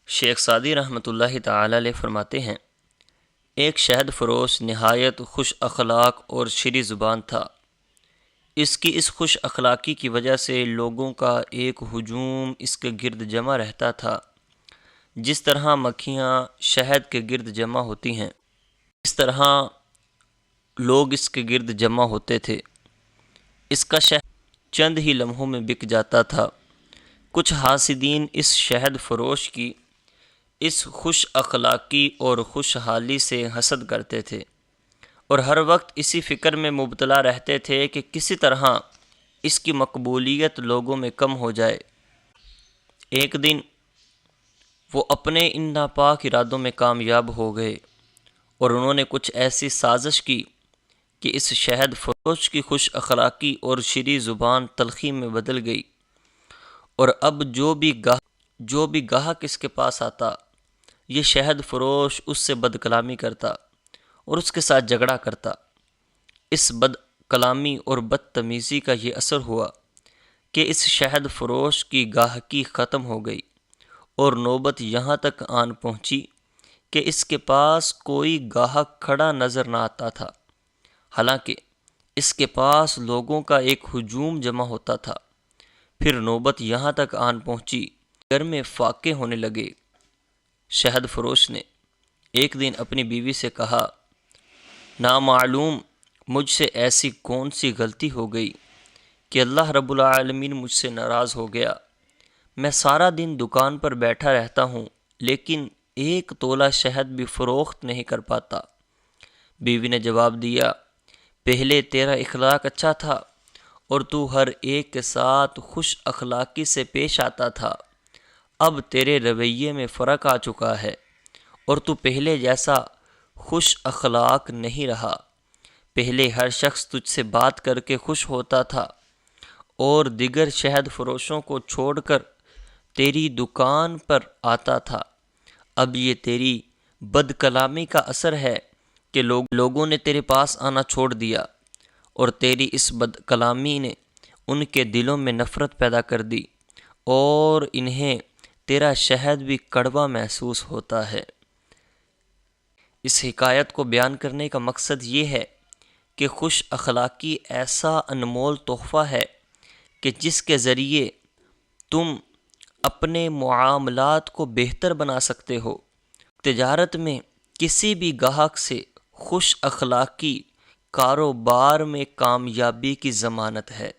شیخ Saadi رحمۃ اللہ تعالی علیہ فرماتے ہیں، ایک شہد فروش نہایت خوش اخلاق اور شیریں زبان تھا۔ اس کی اس خوش اخلاقی کی وجہ سے لوگوں کا ایک ہجوم اس کے گرد جمع رہتا تھا۔ جس طرح مکھیاں شہد کے گرد جمع ہوتی ہیں، اس طرح لوگ اس کے گرد جمع ہوتے تھے۔ اس کا شہد چند ہی لمحوں میں بک جاتا تھا۔ کچھ حاسدین اس شہد فروش کی اس خوش اخلاقی اور خوشحالی سے حسد کرتے تھے اور ہر وقت اسی فکر میں مبتلا رہتے تھے کہ کسی طرح اس کی مقبولیت لوگوں میں کم ہو جائے۔ ایک دن وہ اپنے ان ناپاک ارادوں میں کامیاب ہو گئے اور انہوں نے کچھ ایسی سازش کی کہ اس شہد فروش کی خوش اخلاقی اور شیریں زبان تلخی میں بدل گئی، اور اب جو بھی گاہک اس کے پاس آتا، یہ شہد فروش اس سے بد کلامی کرتا اور اس کے ساتھ جھگڑا کرتا۔ اس بد کلامی اور بدتمیزی کا یہ اثر ہوا کہ اس شہد فروش کی گاہکی ختم ہو گئی اور نوبت یہاں تک آن پہنچی کہ اس کے پاس کوئی گاہک کھڑا نظر نہ آتا تھا، حالانکہ اس کے پاس لوگوں کا ایک ہجوم جمع ہوتا تھا۔ پھر نوبت یہاں تک آن پہنچی، گھر میں فاقے ہونے لگے۔ شہد فروش نے ایک دن اپنی بیوی سے کہا، نامعلوم مجھ سے ایسی کون سی غلطی ہو گئی کہ اللہ رب العالمین مجھ سے ناراض ہو گیا۔ میں سارا دن دکان پر بیٹھا رہتا ہوں لیکن ایک تولہ شہد بھی فروخت نہیں کر پاتا۔ بیوی نے جواب دیا، پہلے تیرا اخلاق اچھا تھا اور تو ہر ایک کے ساتھ خوش اخلاقی سے پیش آتا تھا، اب تیرے رویے میں فرق آ چکا ہے اور تو پہلے جیسا خوش اخلاق نہیں رہا۔ پہلے ہر شخص تجھ سے بات کر کے خوش ہوتا تھا اور دیگر شہد فروشوں کو چھوڑ کر تیری دکان پر آتا تھا، اب یہ تیری بد کلامی کا اثر ہے کہ لوگوں نے تیرے پاس آنا چھوڑ دیا اور تیری اس بد کلامی نے ان کے دلوں میں نفرت پیدا کر دی اور انہیں تیرا شہد بھی کڑوا محسوس ہوتا ہے۔ اس حکایت کو بیان کرنے کا مقصد یہ ہے کہ خوش اخلاقی ایسا انمول تحفہ ہے کہ جس کے ذریعے تم اپنے معاملات کو بہتر بنا سکتے ہو۔ تجارت میں کسی بھی گاہک سے خوش اخلاقی کاروبار میں کامیابی کی ضمانت ہے۔